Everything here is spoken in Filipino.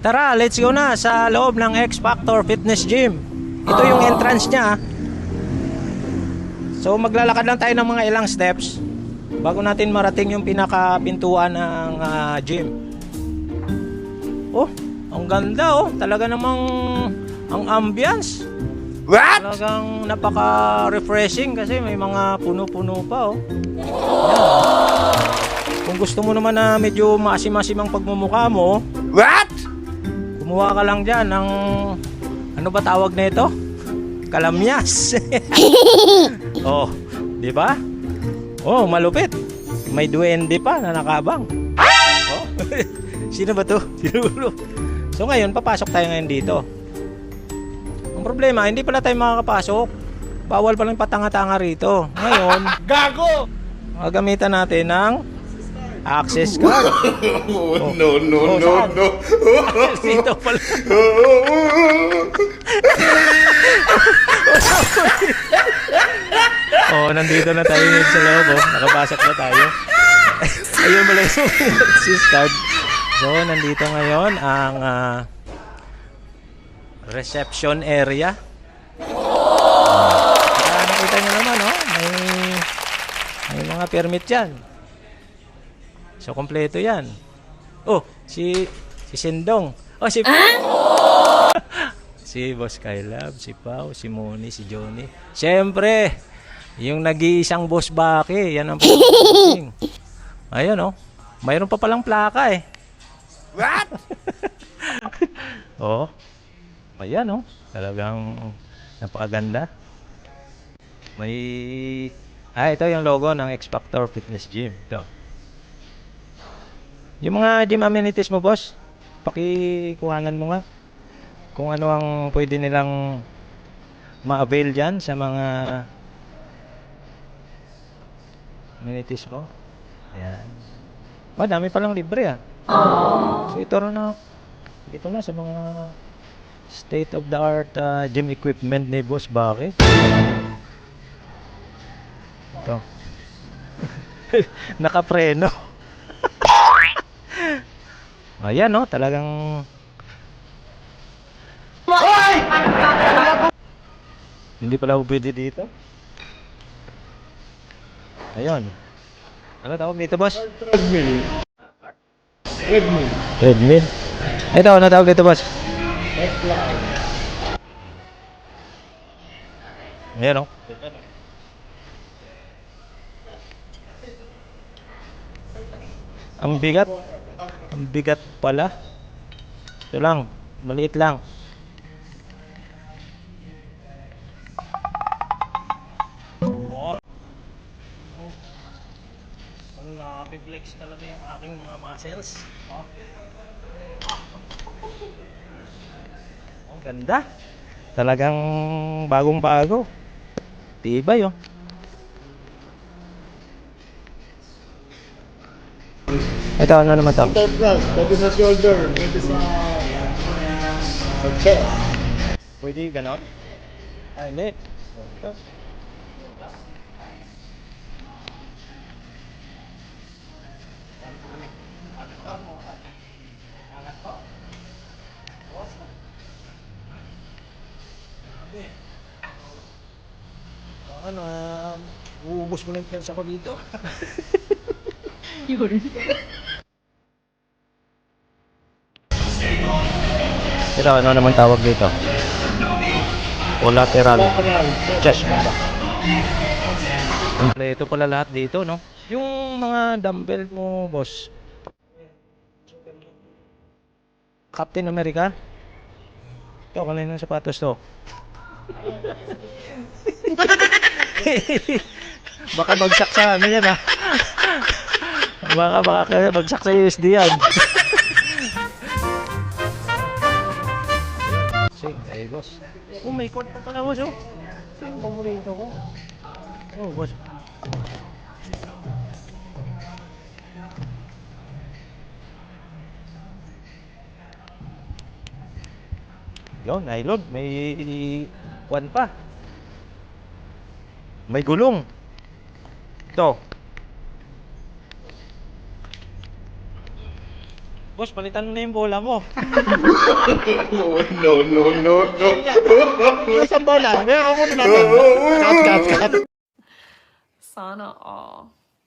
Tara, let's go na sa loob ng X Factor Fitness Gym. Ito yung entrance niya. So maglalakad lang tayo ng mga ilang steps bago natin marating yung pinakapintuan ng gym. Oh, ang ganda oh. Talaga namang ang ambience. What? Talagang napaka-refreshing kasi may mga puno-puno pa oh. Yan. Kung gusto mo naman na medyo maasim-asim ang pagmumukha mo, What? kumuha ka lang dyan ng, ano ba tawag na ito? Kalamyas. Oh, di ba? Oh, malupit. May duwende pa na nakabang. Oh. Sino ba to? So ngayon, papasok tayo ngayon dito. Ang problema, hindi pala tayo makakapasok. Bawal pala yung patanga-tanga rito. Ngayon, Gago! gagamitan natin ng access card. Oh, no, no, no, saan? no. Dito pala. Oh, nandito na tayo sa loob. Oh. Nakapasok na tayo. Ayun pala yung access card. So, nandito ngayon ang reception area. Nakita nyo naman, oh. May mga permit yan. So, kompleto yan. Oh, si Sindong. Oh, si Boss Kylab, si Pao, si Moni, si Johnny. Siyempre, yung nag-iisang Boss Baki, yan ang pagkakas. Ayun, oh. Mayroon pa palang plaka, eh. What? Oh. Ayan, oh. Talagang napakaganda. Ito yung logo ng X Factor Fitness Gym. Ito. Yung mga gym amenities mo, boss, pakikuhanan mo nga kung ano ang pwede nilang ma-avail dyan sa mga amenities mo. Ayan. Dami palang libre ah. So ito na sa mga state of the art gym equipment ni Boss Baki. Ito. Nakapreno. Ayan no, talagang hindi pala ako pwede dito. Ayun. Ano tawag dito, boss? Treadmill. Treadmill. Treadmill. Ito, ano tawag dito, boss? Ayan o. Ang bigat. Ang bigat pala. Ito lang. Maliit lang. Nakapiflex talaga yung aking mga muscles. Ang ganda. Talagang bagong-bago. Tibay oh. Ito, ano naman to? Plus, pwede sa shoulder, pwede sa chest. Pwede ganon? Hindi. Ito. Ano, uubos mo na yung pensa ko dito. Yun. Ito, ano naman tawag dito? Collateral chest. Kompleto pala lahat dito, no? Yung mga dumbbell mo, boss. Captain America? Ito, kanina ng sapatos to. Baka bagsak sa ano yan, ha? Baka bagsak sa USD yan. Sige, ay boss. Oh, may cord pa pala, boss, oh. Ito yung paborito ko. Oh, boss. Yun, nylon. May one pa. May gulong. Ito. Boss, palitan mo na yung bola mo. Oh, no, no, no, no. Isang bola. Meron ako na natin. Cut, cut, cut. Sana all.